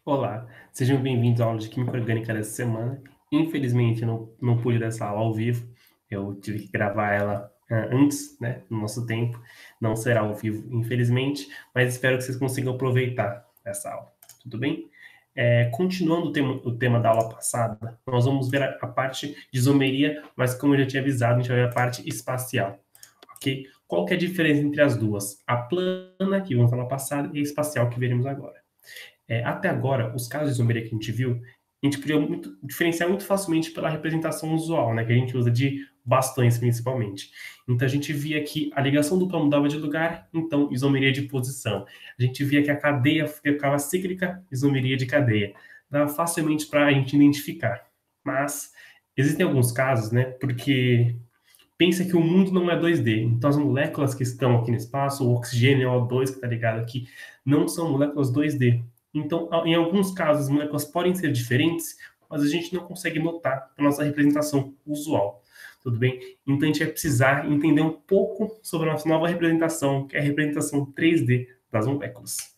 Olá, sejam bem-vindos à aula de Química Orgânica dessa semana. Infelizmente, eu não pude dar essa aula ao vivo, eu tive que gravar ela antes, né, no nosso tempo. Não será ao vivo, infelizmente, mas espero que vocês consigam aproveitar essa aula, tudo bem? Continuando o tema da aula passada, nós vamos ver a parte de isomeria, mas como eu já tinha avisado, a gente vai ver a parte espacial, ok? Qual que é a diferença entre as duas? A plana, que vimos na aula passada, e a espacial, que veremos agora. Até agora, os casos de isomeria que a gente viu, a gente podia diferenciar muito facilmente pela representação usual, né, que a gente usa de bastões principalmente. Então a gente via que a ligação dupla mudava de lugar, então isomeria de posição. A gente via que a cadeia ficava cíclica, isomeria de cadeia. Dava facilmente para a gente identificar. Mas existem alguns casos, né, porque pensa que o mundo não é 2D. Então as moléculas que estão aqui no espaço, o oxigênio, o O2 que está ligado aqui, não são moléculas 2D. Então, em alguns casos, as moléculas podem ser diferentes, mas a gente não consegue notar a nossa representação usual. Tudo bem? Então, a gente vai precisar entender um pouco sobre a nossa nova representação, que é a representação 3D das moléculas.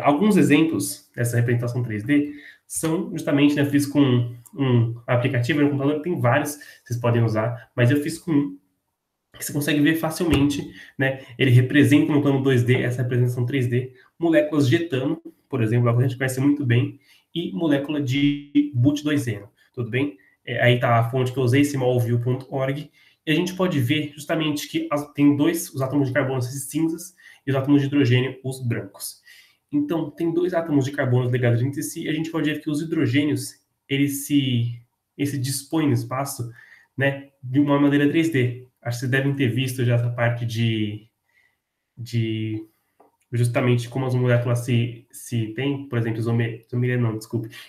Alguns exemplos dessa representação 3D são justamente, né, eu fiz com um aplicativo no computador, tem vários, vocês podem usar, mas eu fiz com um que você consegue ver facilmente, né? Ele representa no plano 2D essa representação 3D, moléculas de etano, por exemplo, que a gente conhece muito bem, e molécula de but2eno, tudo bem? Aí está a fonte que eu usei, smallview.org, e a gente pode ver justamente que tem os átomos de carbono, esses cinzas, e os átomos de hidrogênio, os brancos. Então, tem dois átomos de carbono ligados entre si, e a gente pode ver que os hidrogênios, eles se dispõem no espaço, né, de uma maneira 3D. Acho que vocês devem ter visto já essa parte de justamente como as moléculas se têm, por exemplo,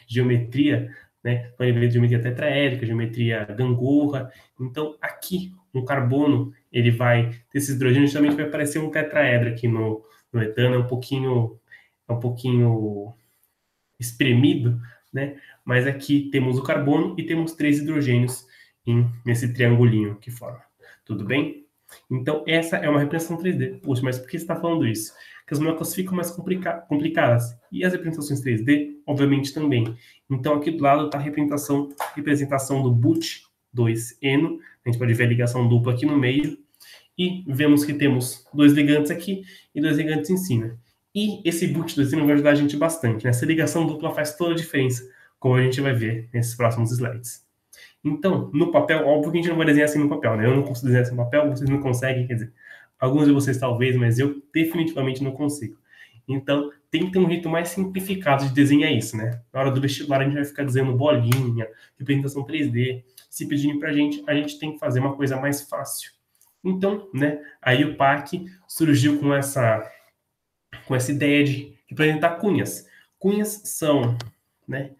geometria, né? Pode ver geometria tetraédrica, geometria gangorra. Então, aqui, no carbono, ele vai ter esses hidrogênios, justamente vai aparecer um tetraedro aqui no etano, é um pouquinho espremido, né? Mas aqui temos o carbono e temos 3 hidrogênios nesse triangulinho que forma. Tudo bem? Então, essa é uma representação 3D. Puxa, mas por que você está falando isso? Porque as moléculas ficam mais complicadas. E as representações 3D, obviamente, também. Então, aqui do lado está a representação do but2eno. A gente pode ver a ligação dupla aqui no meio. E vemos que temos 2 ligantes aqui e 2 ligantes em cima. E esse but2eno vai ajudar a gente bastante. Né? Essa ligação dupla faz toda a diferença, como a gente vai ver nesses próximos slides. Então, no papel, óbvio que a gente não vai desenhar assim no papel, né? Eu não consigo desenhar assim no papel, vocês não conseguem, quer dizer, alguns de vocês talvez, mas eu definitivamente não consigo. Então, tem que ter um jeito mais simplificado de desenhar isso, né? Na hora do vestibular, a gente vai ficar desenhando bolinha, representação 3D. Se pedirem pra gente, a gente tem que fazer uma coisa mais fácil. Então, né, aí o PAC surgiu com essa ideia de representar cunhas. Cunhas são, né,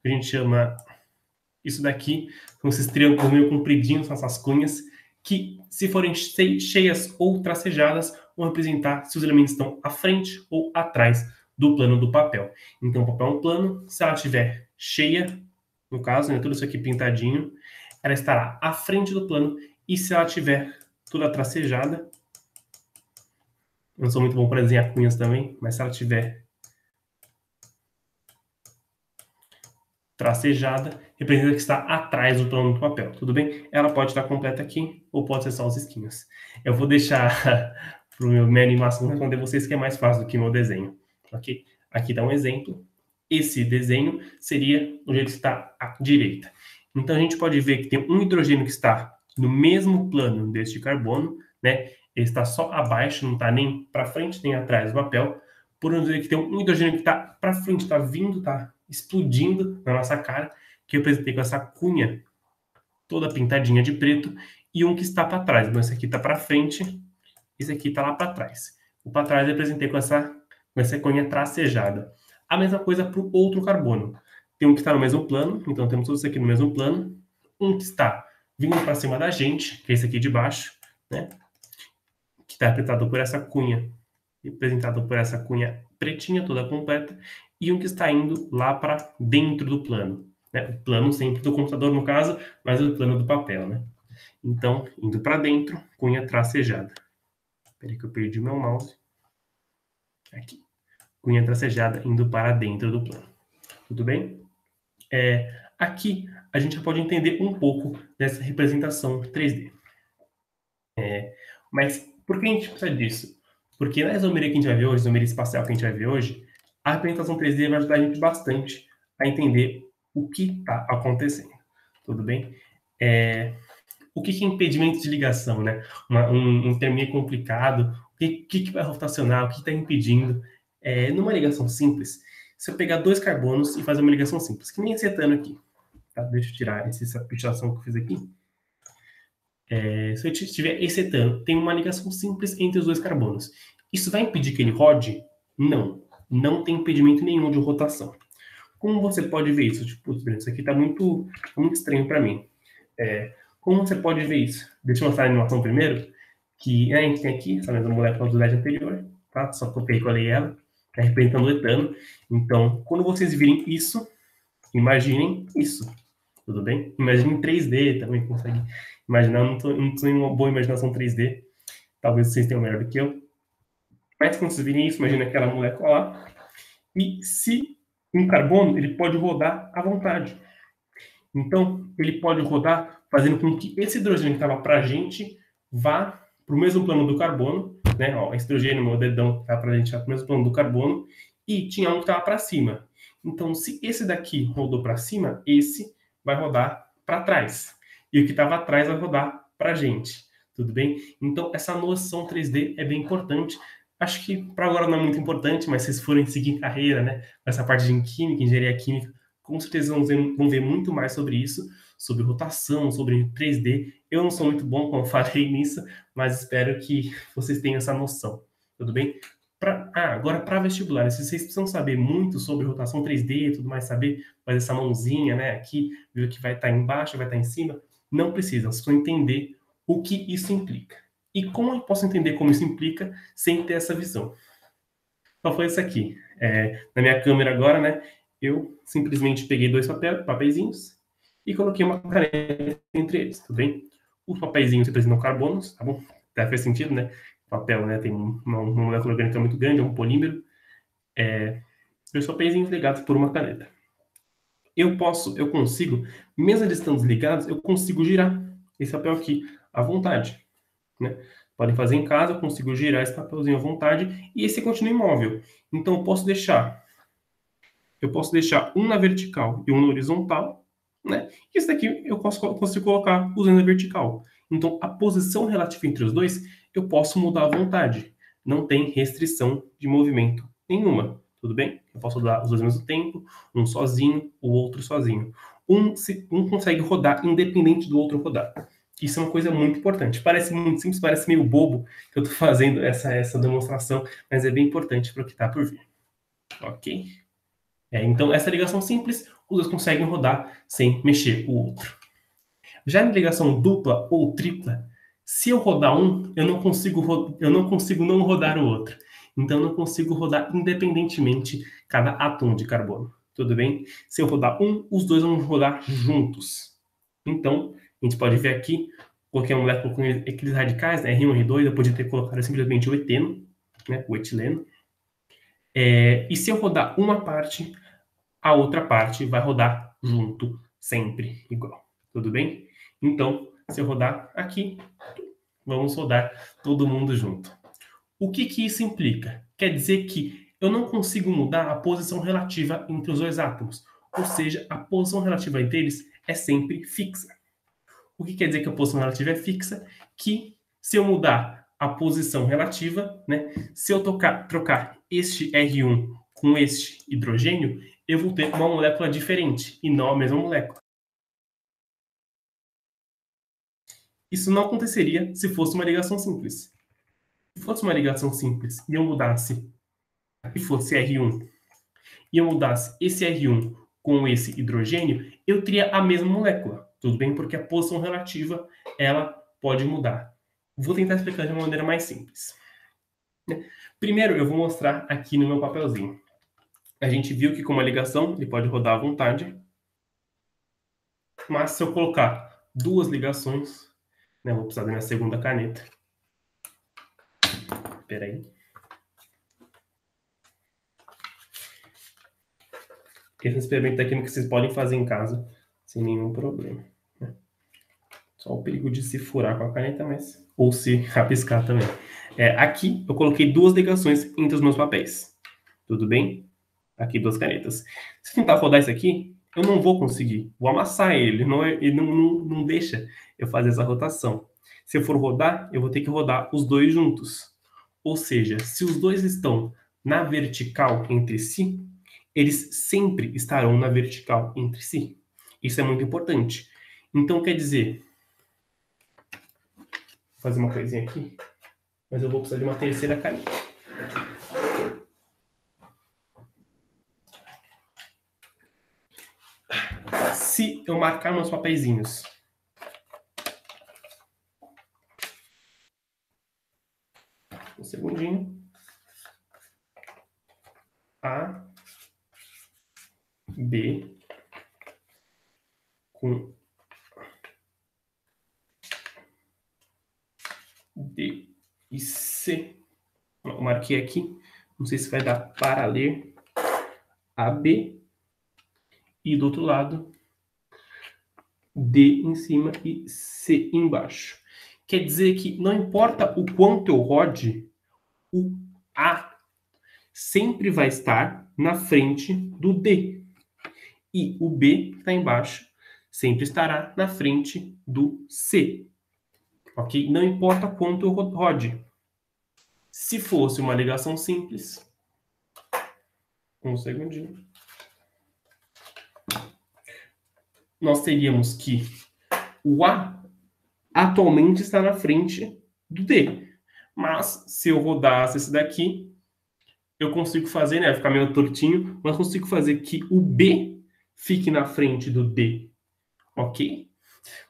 a gente chama isso daqui, são esses triângulos meio compridinhos, são essas cunhas, que se forem cheias ou tracejadas, vão representar se os elementos estão à frente ou atrás do plano do papel. Então, o papel é um plano, se ela estiver cheia, no caso, né, tudo isso aqui pintadinho, ela estará à frente do plano, e se ela estiver toda tracejada, eu não sou muito bom para desenhar cunhas também, mas se ela estiver tracejada, representa que está atrás do plano do papel, tudo bem? Ela pode estar completa aqui, ou pode ser só os risquinhos. Eu vou deixar para minha animação responder vocês, que é mais fácil do que o meu desenho, ok? Aqui dá um exemplo. Esse desenho seria o jeito que está à direita. Então, a gente pode ver que tem um hidrogênio que está no mesmo plano deste carbono, né? Ele está só abaixo, não está nem para frente nem atrás do papel. Por dizer que tem um hidrogênio que está para frente, está vindo, está explodindo na nossa cara, que eu representei com essa cunha toda pintadinha de preto, e um que está para trás. Então, esse aqui está para frente, esse aqui está lá para trás. O para trás eu representei com essa cunha tracejada. A mesma coisa para o outro carbono. Tem um que está no mesmo plano, então temos todos aqui no mesmo plano. Um que está vindo para cima da gente, que é esse aqui de baixo, né? Que está representado por essa cunha, representado por essa cunha pretinha toda completa, e um que está indo lá para dentro do plano. Né? O plano sempre do computador, no caso, mas o plano do papel. Né? Então, indo para dentro, cunha tracejada. Espera que eu perdi meu mouse. Aqui. Cunha tracejada indo para dentro do plano. tudo bem? Aqui a gente já pode entender um pouco dessa representação 3D. Mas por que a gente precisa disso? Porque na isomeria que a gente vai ver hoje, isomeria espacial que a gente vai ver hoje, a representação 3D vai ajudar a gente bastante a entender o que está acontecendo, tudo bem? O que é impedimento de ligação, né? Um termo meio complicado. O que vai rotacionar? O que está impedindo? Numa ligação simples, se eu pegar dois carbonos e fazer uma ligação simples, que nem esse etano aqui, tá? Deixa eu tirar essa pichação que eu fiz aqui. Se eu tiver esse etano, tem uma ligação simples entre os dois carbonos. Isso vai impedir que ele rode? Não. Não tem impedimento nenhum de rotação. Como você pode ver isso? Tipo, isso aqui está muito estranho para mim. Como você pode ver isso? Deixa eu mostrar a animação primeiro. Que a gente tem aqui essa mesma molécula do LED anterior, tá? Só copiei e colei ela, tá representando o etano. Então, quando vocês virem isso, imaginem isso. Tudo bem? Imagine em 3D também, consegue imaginar. Não tô em uma boa imaginação 3D. Talvez vocês tenham melhor do que eu. Mas quando vocês virem isso, imagine aquela molécula lá. E se um carbono, ele pode rodar à vontade. Então, ele pode rodar fazendo com que esse hidrogênio que estava para a gente vá para o mesmo plano do carbono, né? Ó, esse hidrogênio, meu dedão, está para a gente, para o mesmo plano do carbono, e tinha um que estava para cima. Então, se esse daqui rodou para cima, esse vai rodar para trás. E o que estava atrás vai rodar para a gente. Tudo bem? Então, essa noção 3D é bem importante. Acho que para agora não é muito importante, mas se vocês forem seguir carreira, né? Essa parte de química, engenharia química, com certeza vão ver muito mais sobre isso, sobre rotação, sobre 3D. Eu não sou muito bom, como eu falei nisso, mas espero que vocês tenham essa noção. Tudo bem? Agora para vestibular, se vocês precisam saber muito sobre rotação 3D e tudo mais, saber fazer essa mãozinha, né, aqui, ver o que vai estar embaixo, vai estar em cima, não precisam, vocês precisam entender o que isso implica. E como eu posso entender como isso implica sem ter essa visão? Então foi isso aqui. Na minha câmera agora, né, eu simplesmente peguei dois papeizinhos e coloquei uma caneta entre eles, tudo bem? Os papeizinhos representam carbonos, tá bom? Até faz sentido, né? O papel, né, tem uma molécula orgânica muito grande, é um polímero. Dois papeizinhos ligados por uma caneta. Eu consigo, mesmo eles estando desligados, eu consigo girar esse papel aqui à vontade, né? Podem fazer em casa, eu consigo girar esse papelzinho à vontade e esse continua imóvel. Então eu posso deixar um na vertical e um na horizontal, né? E esse daqui eu consigo colocar usando a vertical. Então, a posição relativa entre os dois, eu posso mudar à vontade. Não tem restrição de movimento nenhuma, tudo bem? Eu posso rodar os dois ao mesmo tempo, um sozinho, o outro sozinho. Um consegue rodar independente do outro rodar. Isso é uma coisa muito importante. Parece muito simples, parece meio bobo que eu estou fazendo essa demonstração, mas é bem importante para o que está por vir. Ok? Então, essa ligação simples, os dois conseguem rodar sem mexer o outro. Já na ligação dupla ou tripla, se eu rodar um, eu não consigo não rodar o outro. Então, eu não consigo rodar independentemente cada átomo de carbono. Tudo bem? Se eu rodar um, os dois vão rodar juntos. Então, a gente pode ver aqui, coloquei uma molécula com aqueles radicais, né, R1 e R2, eu podia ter colocado simplesmente o eteno, né, o etileno. E se eu rodar uma parte, a outra parte vai rodar junto, sempre igual. Tudo bem? Então, se eu rodar aqui, vamos rodar todo mundo junto. O que isso implica? Quer dizer que eu não consigo mudar a posição relativa entre os dois átomos. Ou seja, a posição relativa entre eles é sempre fixa. O que quer dizer que a posição relativa é fixa? Que se eu mudar a posição relativa, né, se eu trocar este R1 com este hidrogênio, eu vou ter uma molécula diferente e não a mesma molécula. Isso não aconteceria se fosse uma ligação simples. Se fosse uma ligação simples e eu mudasse e fosse R1 e eu mudasse esse R1 com esse hidrogênio, eu teria a mesma molécula. Tudo bem? Porque a posição relativa ela pode mudar. Vou tentar explicar de uma maneira mais simples. Primeiro, eu vou mostrar aqui no meu papelzinho. A gente viu que com uma ligação ele pode rodar à vontade, mas se eu colocar duas ligações, né, vou precisar da minha segunda caneta. Espera aí. Esse é um experimento técnico que vocês podem fazer em casa sem nenhum problema, né? Só o perigo de se furar com a caneta, mas... ou se rabiscar também. Aqui eu coloquei 2 ligações entre os meus papéis. Tudo bem? Aqui 2 canetas. Se tentar rodar isso aqui, eu não vou conseguir. Vou amassar ele. Ele não deixa eu fazer essa rotação. Se eu for rodar, eu vou ter que rodar os 2 juntos. Ou seja, se os 2 estão na vertical entre si, eles sempre estarão na vertical entre si. Isso é muito importante. Então, quer dizer... vou fazer uma coisinha aqui, mas eu vou precisar de uma terceira caneta. Se eu marcar meus papeizinhos um segundinho. A, B, com D e C. Eu marquei aqui, não sei se vai dar para ler. AB e do outro lado D em cima e C embaixo. Quer dizer que não importa o quanto eu rode, o A sempre vai estar na frente do D. E o B, que está embaixo, sempre estará na frente do C. Ok? Não importa quanto eu rode. Se fosse uma ligação simples... um segundinho. Nós teríamos que o A atualmente está na frente do D. Mas, se eu rodasse esse daqui, eu consigo fazer, né? Vai ficar meio tortinho, mas consigo fazer que o B fique na frente do D. Ok?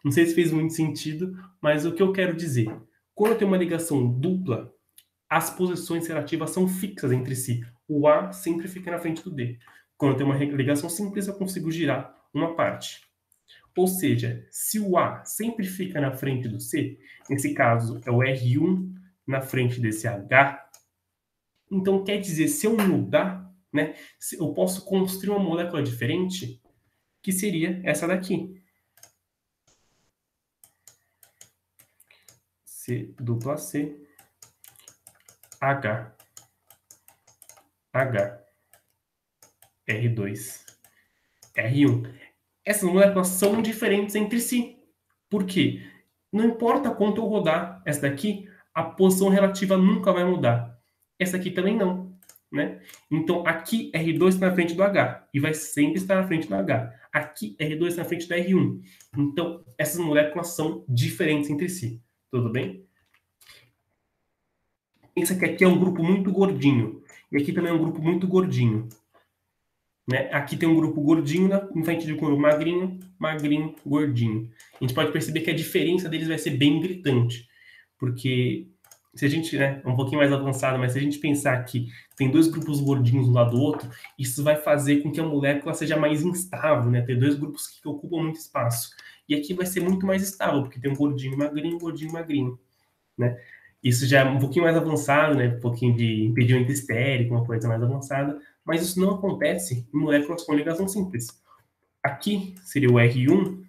Não sei se fez muito sentido, mas o que eu quero dizer? Quando eu tenho uma ligação dupla, as posições relativas são fixas entre si. O A sempre fica na frente do D. Quando eu tenho uma ligação simples, eu consigo girar uma parte. Ou seja, se o A sempre fica na frente do C, nesse caso é o R1 na frente desse H, então quer dizer, se eu mudar, né, eu posso construir uma molécula diferente, que seria essa daqui. C dupla C, H, H, R2, R1. Essas moléculas são diferentes entre si. Por quê? Não importa quanto eu rodar essa daqui, a posição relativa nunca vai mudar. Essa aqui também não, né? Então, aqui R2 está na frente do H e vai sempre estar na frente do H. Aqui R2 está na frente do R1. Então, essas moléculas são diferentes entre si. Tudo bem? Pensa que aqui é um grupo muito gordinho. E aqui também é um grupo muito gordinho. Né? Aqui tem um grupo gordinho em frente de um grupo magrinho, magrinho, gordinho. A gente pode perceber que a diferença deles vai ser bem gritante. Porque se a gente, né, um pouquinho mais avançado, mas se a gente pensar que tem 2 grupos gordinhos um lado do outro, isso vai fazer com que a molécula seja mais instável, né? Ter 2 grupos que ocupam muito espaço. E aqui vai ser muito mais estável, porque tem um gordinho, magrinho, né? Isso já é um pouquinho mais avançado, né? Um pouquinho de impedimento estérico, uma coisa mais avançada, mas isso não acontece em moléculas com ligação simples. Aqui seria o R1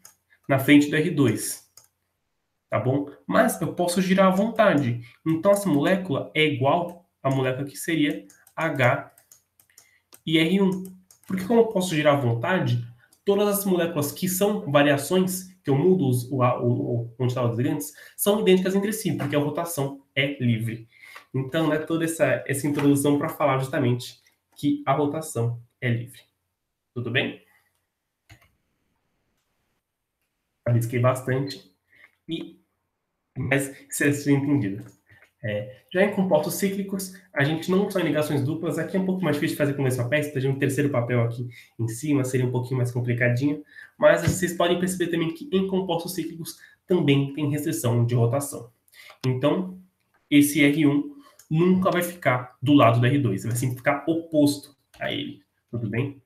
na frente do R2, tá bom? Mas eu posso girar à vontade. Então, essa molécula é igual à molécula que seria H e R1. Porque como eu posso girar à vontade, todas as moléculas que são variações, que eu mudo onde estão os ligantes, são idênticas entre si, porque a rotação é livre. Então, né, toda essa introdução para falar justamente que a rotação é livre. Tudo bem? Arrisquei bastante, mas seja entendido. Já em compostos cíclicos, a gente não só em ligações duplas, aqui é um pouco mais difícil de fazer com dois papéis, então a gente tem um terceiro papel aqui em cima, seria um pouquinho mais complicadinho, mas vocês podem perceber também que em compostos cíclicos também tem restrição de rotação. Então, esse R1 nunca vai ficar do lado do R2, vai sempre ficar oposto a ele, tudo bem?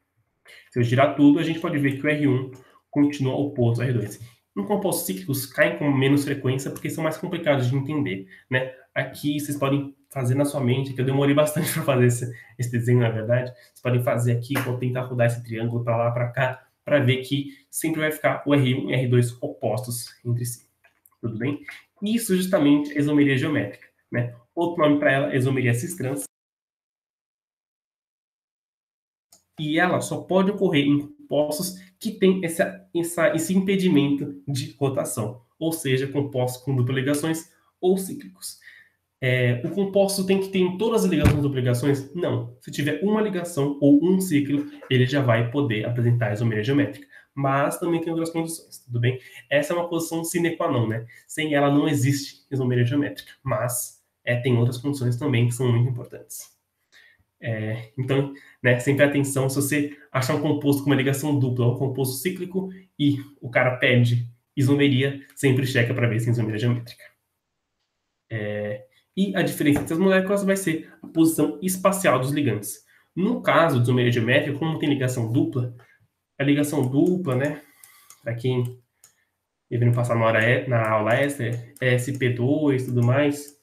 Se eu girar tudo, a gente pode ver que o R1 continua oposto ao R2. Em compostos cíclicos, caem com menos frequência porque são mais complicados de entender, né? Aqui vocês podem fazer na sua mente, que eu demorei bastante para fazer esse desenho, na verdade. Vocês podem fazer aqui, vou tentar rodar esse triângulo para lá, para cá, para ver que sempre vai ficar o R1 e R2 opostos entre si. Tudo bem? Isso justamente é isomeria geométrica, né? Outro nome para ela é isomeria cis-trans. E ela só pode ocorrer em compostos que têm esse impedimento de rotação, ou seja, compostos com duplas ligações ou cíclicos. O composto tem que ter em todas as ligações duplas ligações? Não. Se tiver uma ligação ou um ciclo, ele já vai poder apresentar a isomeria geométrica. Mas também tem outras condições, tudo bem? Essa é uma condição sine qua non, né? Sem ela não existe isomeria geométrica. Mas tem outras condições também que são muito importantes. Então, né, sempre atenção, se você achar um composto com uma ligação dupla, um composto cíclico, e o cara pede isomeria, sempre checa para ver se tem isomeria geométrica. E a diferença entre as moléculas vai ser a posição espacial dos ligantes. No caso de isomeria geométrica, como tem ligação dupla, a ligação dupla, né, para quem devendo passar na aula extra, SP2 e tudo mais,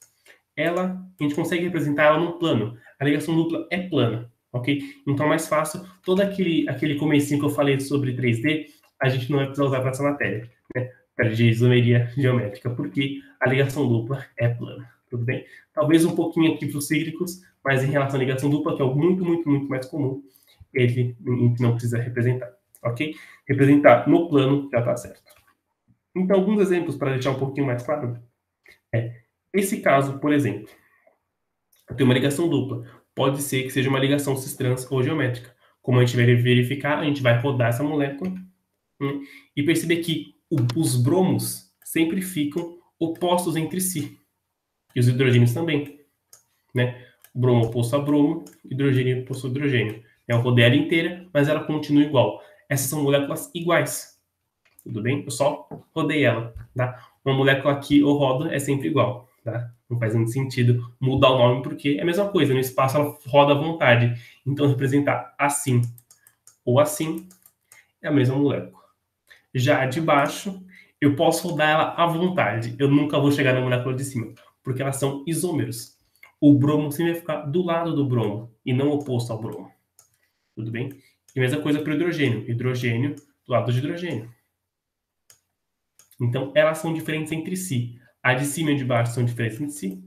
a gente consegue representar ela num plano. A ligação dupla é plana, ok? Então é mais fácil. Todo aquele comecinho que eu falei sobre 3D, a gente não vai precisar usar para essa matéria, né? Para de isomeria geométrica, porque a ligação dupla é plana, tudo bem? Talvez um pouquinho aqui para os cíclicos, mas em relação à ligação dupla, que é algo muito, muito, muito mais comum, ele não precisa representar, ok? Representar no plano já está certo. Então, alguns exemplos para deixar um pouquinho mais claro. Esse caso, por exemplo, tem uma ligação dupla. Pode ser que seja uma ligação cis-trans ou geométrica. Como a gente vai verificar, a gente vai rodar essa molécula, né, e perceber que os bromos sempre ficam opostos entre si. E os hidrogênios também. Né? O bromo oposto a bromo, hidrogênio oposto a hidrogênio. Eu rodei ela inteira, mas ela continua igual. Essas são moléculas iguais. Tudo bem? Eu só rodei ela. Tá? Uma molécula que eu rodo é sempre igual. Tá? Não faz muito sentido mudar o nome, porque é a mesma coisa, no espaço ela roda à vontade. Então, representar assim ou assim é a mesma molécula. Já a de baixo, eu posso rodar ela à vontade. Eu nunca vou chegar na molécula de cima, porque elas são isômeros. O bromo sempre vai ficar do lado do bromo e não oposto ao bromo. Tudo bem? E a mesma coisa para o hidrogênio. Hidrogênio do lado de hidrogênio. Então, elas são diferentes entre si. A de cima e a de baixo são diferentes entre si.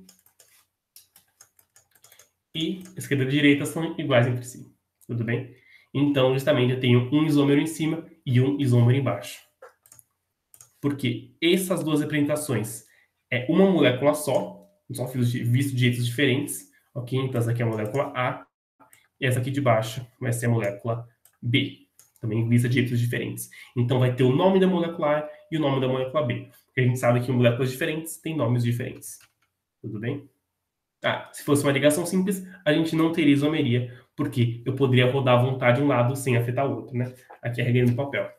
E a esquerda e a direita são iguais entre si. Tudo bem? Então, justamente, eu tenho um isômero em cima e um isômero embaixo. Porque essas duas representações é uma molécula só visto de jeitos diferentes. Ok? Então, essa aqui é a molécula A. E essa aqui de baixo vai ser a molécula B. Também vista de jeitos diferentes. Então, vai ter o nome da molécula A e o nome da molécula B. Porque a gente sabe que moléculas diferentes têm nomes diferentes. Tudo bem? Se fosse uma ligação simples, a gente não teria isomeria, porque eu poderia rodar à vontade um lado sem afetar o outro, né? Aqui é a regra do papel.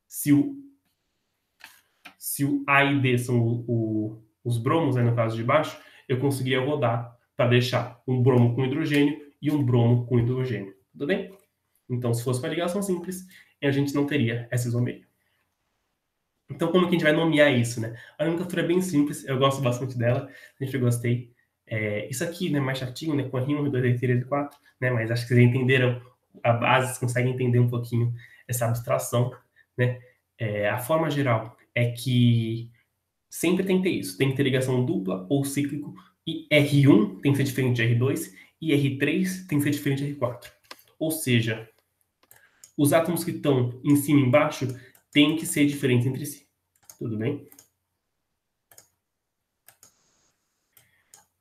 Se o A e D são os bromos, né, no caso de baixo, eu conseguiria rodar para deixar um bromo com hidrogênio e um bromo com hidrogênio. Tudo bem? Então, se fosse uma ligação simples, a gente não teria essa isomeria. Então, como que a gente vai nomear isso, né? A nomenclatura é bem simples, eu gosto bastante dela, sempre gostei. Isso aqui, né, mais chatinho, né, com R1, R2, R3, R4, né, mas acho que vocês entenderam a base, vocês conseguem entender um pouquinho essa abstração, né? A forma geral é que sempre tem que ter isso, tem que ter ligação dupla ou cíclico, e R1 tem que ser diferente de R2, e R3 tem que ser diferente de R4. Ou seja, os átomos que estão em cima e embaixo têm que ser diferentes entre si. Tudo bem?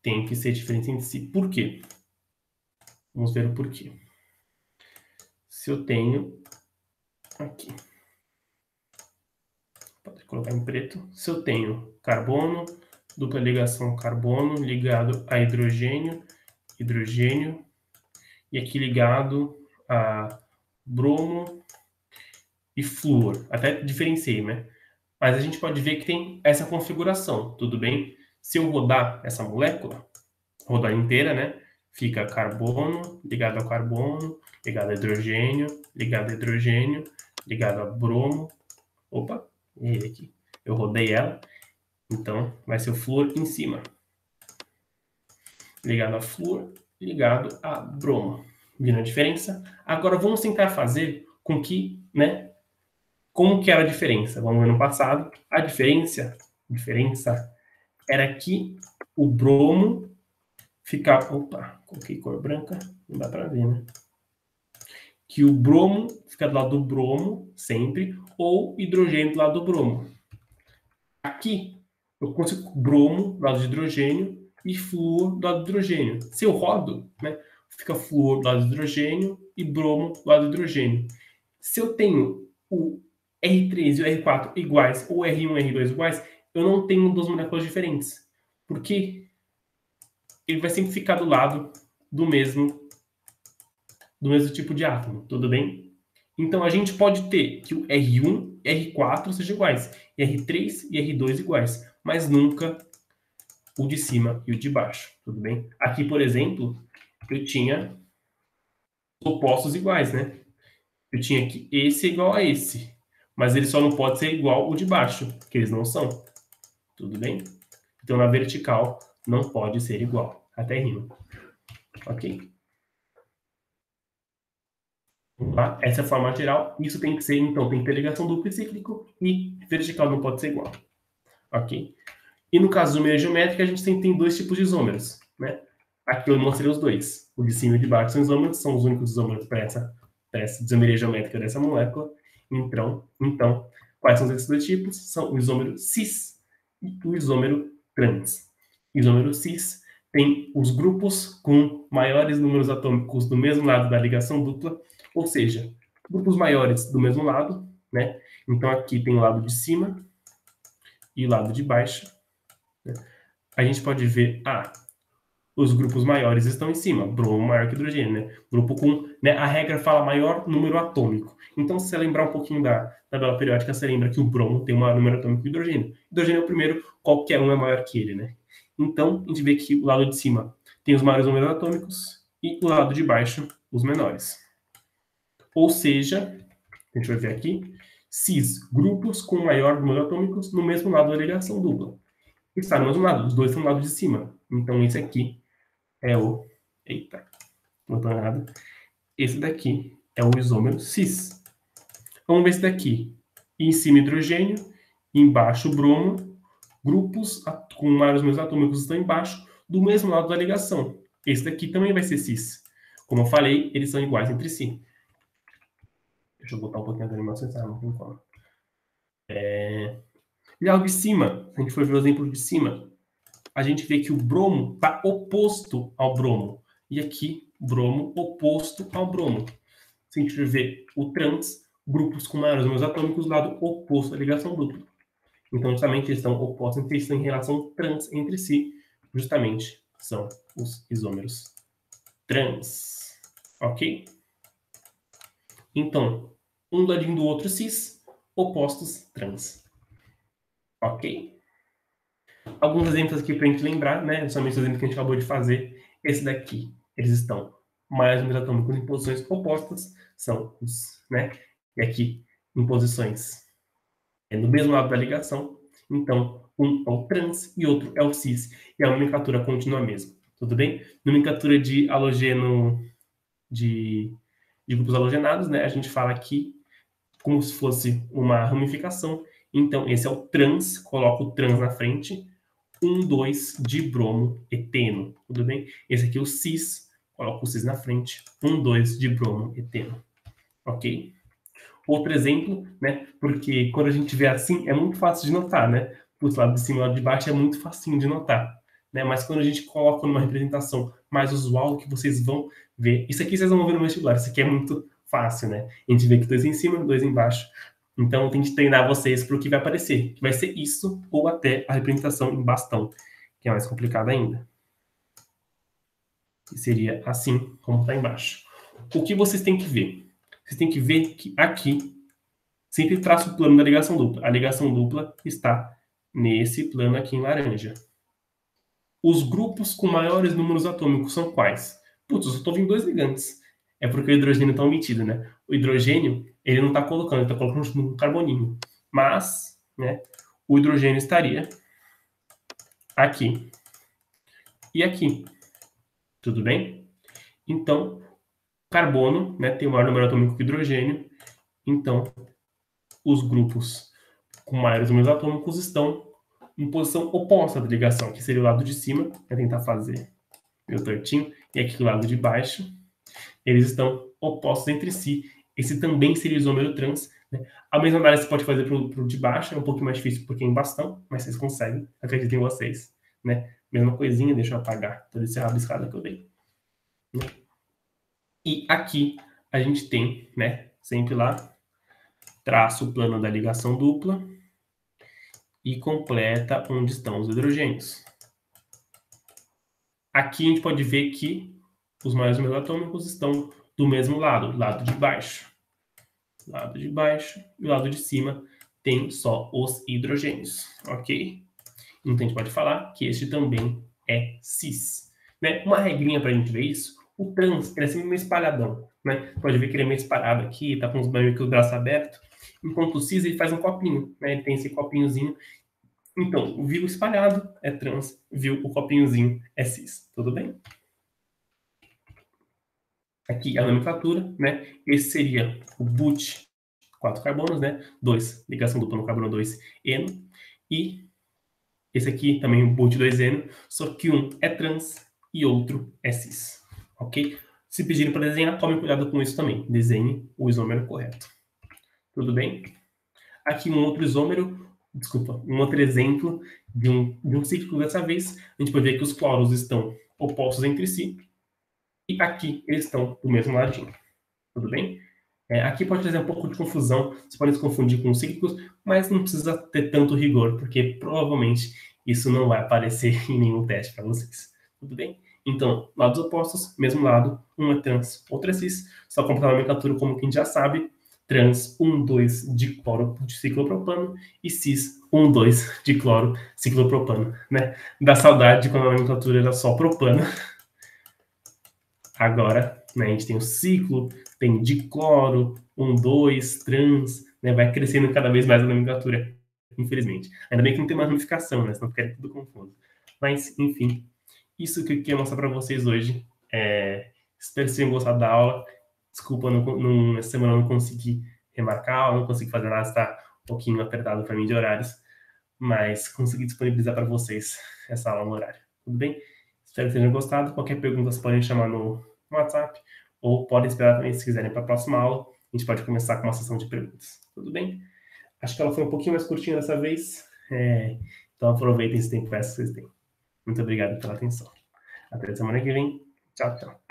Tem que ser diferente entre si. Por quê? Vamos ver o porquê. Se eu tenho aqui, pode colocar em preto. Se eu tenho carbono, dupla ligação carbono ligado a hidrogênio, hidrogênio, e aqui ligado a bromo e flúor. Até diferenciei, né? Mas a gente pode ver que tem essa configuração, tudo bem? Se eu rodar essa molécula, rodar inteira, né? Fica carbono ligado a carbono, ligado a hidrogênio, ligado a hidrogênio, ligado a bromo. Opa, ele aqui. Eu rodei ela, então vai ser o flúor em cima. ligado a flúor, ligado a bromo. Viram a diferença? Agora vamos tentar fazer com que, né? Como que era a diferença? Vamos ver no passado. A diferença era que o bromo ficava... Opa, coloquei cor branca, não dá para ver, né? Que o bromo fica do lado do bromo, sempre, ou hidrogênio do lado do bromo. Aqui, eu consigo bromo do lado de hidrogênio e flúor do lado do hidrogênio. Se eu rodo, né, fica flúor do lado do hidrogênio e bromo do lado do hidrogênio. Se eu tenho o R3 e o R4 iguais, ou R1 e R2 iguais, eu não tenho duas moléculas diferentes. Porque ele vai sempre ficar do lado do mesmo tipo de átomo, tudo bem? Então, a gente pode ter que o R1 e R4 sejam iguais, e R3 e R2 iguais, mas nunca o de cima e o de baixo, tudo bem? Aqui, por exemplo, eu tinha opostos iguais, né? Eu tinha que esse é igual a esse, mas ele só não pode ser igual o de baixo, que eles não são, tudo bem? Então, na vertical, não pode ser igual, até rima, ok? Tá? Essa é a forma geral. Isso tem que ser, então, tem que ter ligação dupla e cíclico e vertical não pode ser igual. Ok? E no caso de isomeria geométrica, a gente tem dois tipos de isômeros, né? Aqui eu mostrei os dois. O de cima e o de baixo são isômeros, são os únicos isômeros para essa isomeria geométrica dessa molécula. Então, quais são esses dois tipos? São o isômero cis e o isômero trans. Isômero cis tem os grupos com maiores números atômicos do mesmo lado da ligação dupla, ou seja, grupos maiores do mesmo lado, né? Então aqui tem o lado de cima e o lado de baixo. Né? A gente pode ver, os grupos maiores estão em cima, bromo maior que hidrogênio, né? Grupo com, né? A regra fala maior número atômico. Então, se você lembrar um pouquinho da tabela periódica, você lembra que o bromo tem o maior número atômico que o hidrogênio. Hidrogênio é o primeiro, qualquer um é maior que ele, né? Então, a gente vê que o lado de cima tem os maiores números atômicos e o lado de baixo, os menores. Ou seja, a gente vai ver aqui, cis, grupos com maior número atômicos no mesmo lado da ligação dupla. Está no mesmo lado, os dois estão no lado de cima. Então, esse aqui é o... Eita, não estou errado. Esse daqui é o isômero cis. Vamos ver esse daqui. Em cima, hidrogênio. Embaixo, bromo. Grupos com maiores números atômicos estão embaixo, do mesmo lado da ligação. Esse daqui também vai ser cis. Como eu falei, eles são iguais entre si. Deixa eu botar um pouquinho a animação, não tem como. E algo de cima, se a gente for ver o exemplo de cima, a gente vê que o bromo está oposto ao bromo. E aqui, bromo oposto ao bromo. Se a gente ver o trans, grupos com maiores números atômicos, lado oposto à ligação dupla. Então, justamente, eles estão opostos entre si, estão em relação trans entre si. Justamente, são os isômeros trans. Ok? Então, um ladinho do outro cis, opostos trans. Ok? Alguns exemplos aqui para a gente lembrar, né? Somente os exemplos que a gente acabou de fazer. Esse daqui, eles estão mais números atômicos em posições opostas, são os, né? E aqui, em posições no mesmo lado da ligação. Então, um é o trans e outro é o cis. E a nomenclatura continua a mesma. Tudo bem? Nomenclatura de halogeno, de grupos halogenados, né? A gente fala aqui como se fosse uma ramificação. Então, esse é o trans, coloca o trans na frente. 1, 2 de bromo eteno. Tudo bem? Esse aqui é o cis, coloca o cis na frente. 1, 2 de bromo eteno. Ok? Outro exemplo, né? Porque quando a gente vê assim, é muito fácil de notar, né? Putz, lado de cima e lado de baixo é muito facinho de notar. Né? Mas quando a gente coloca numa representação mais usual, que vocês vão ver... Isso aqui vocês vão ver no vestibular, isso aqui é muito fácil, né? A gente vê que 2 em cima e 2 embaixo. Então, tem que treinar vocês para o que vai aparecer. Que vai ser isso, ou até a representação em bastão, que é mais complicado ainda. Que seria assim, como está embaixo. O que vocês têm que ver? Vocês têm que ver que aqui sempre traço o plano da ligação dupla. A ligação dupla está nesse plano aqui em laranja. Os grupos com maiores números atômicos são quais? Putz, eu só estou vendo 2 ligantes. É porque o hidrogênio está omitido, né? O hidrogênio, ele não está colocando, ele está colocando um carboninho. Mas, né, o hidrogênio estaria aqui e aqui. Tudo bem? Então, carbono, né, tem o maior número atômico que hidrogênio, então os grupos com maiores números atômicos estão em posição oposta da ligação, que seria o lado de cima, vou tentar fazer meu tortinho, e aqui o lado de baixo, eles estão opostos entre si. Esse também seria o isômero trans, né? A mesma análise você pode fazer para o de baixo, é um pouquinho mais difícil porque é em bastão, mas vocês conseguem, acredito em vocês, né? Mesma coisinha, deixa eu apagar toda essa rabiscada que eu dei. Né? E aqui a gente tem, né, sempre lá, traça o plano da ligação dupla e completa onde estão os hidrogênios. Aqui a gente pode ver que os maiores números atômicos estão do mesmo lado, lado de baixo. Lado de baixo e o lado de cima tem só os hidrogênios, ok? Então a gente pode falar que este também é cis. Né? Uma regrinha para a gente ver isso, o trans ele é sempre meio espalhadão. Né? Pode ver que ele é meio espalhado aqui, tá com os braços abertos, enquanto o cis ele faz um copinho, né? Ele tem esse copinhozinho. Então, viu espalhado é trans, viu o copinhozinho é cis, tudo bem? Aqui a nomenclatura, né? Esse seria o but, 4 carbonos, né? 2, ligação dupla no carbono 2, eno. E esse aqui também o but 2-eno, só que um é trans e outro é cis, ok? Se pedirem para desenhar, tome cuidado com isso também. Desenhe o isômero correto. Tudo bem? Aqui um outro isômero, desculpa, um outro exemplo de um ciclo dessa vez. A gente pode ver que os cloros estão opostos entre si e aqui eles estão do mesmo ladinho. Tudo bem? Aqui pode trazer um pouco de confusão, você pode se confundir com cíclicos, mas não precisa ter tanto rigor, porque provavelmente isso não vai aparecer em nenhum teste para vocês. Tudo bem? Então, lados opostos, mesmo lado, um é trans, outro é cis, só completar a nomenclatura como quem já sabe, trans 1,2 de cloro de ciclopropano e cis 1,2 de cloro ciclopropano, né? Dá saudade quando a nomenclatura era só propano. Agora, né, a gente tem o ciclo, tem dicloro, 1,2, trans, né, vai crescendo cada vez mais a nomenclatura, infelizmente. Ainda bem que não tem mais ramificação, né, senão ficaria tudo confuso. Mas, enfim, isso que eu queria mostrar para vocês hoje. Espero que tenham gostado da aula. Desculpa, essa semana eu não consegui remarcar, não consegui fazer nada, está um pouquinho apertado para mim de horários, mas consegui disponibilizar para vocês essa aula no horário. Tudo bem? Espero que tenham gostado. Qualquer pergunta, vocês podem chamar no WhatsApp ou podem esperar também se quiserem para a próxima aula. A gente pode começar com uma sessão de perguntas. Tudo bem? Acho que ela foi um pouquinho mais curtinha dessa vez. Então aproveitem esse tempo que vocês têm. Muito obrigado pela atenção. Até semana que vem. Tchau, tchau.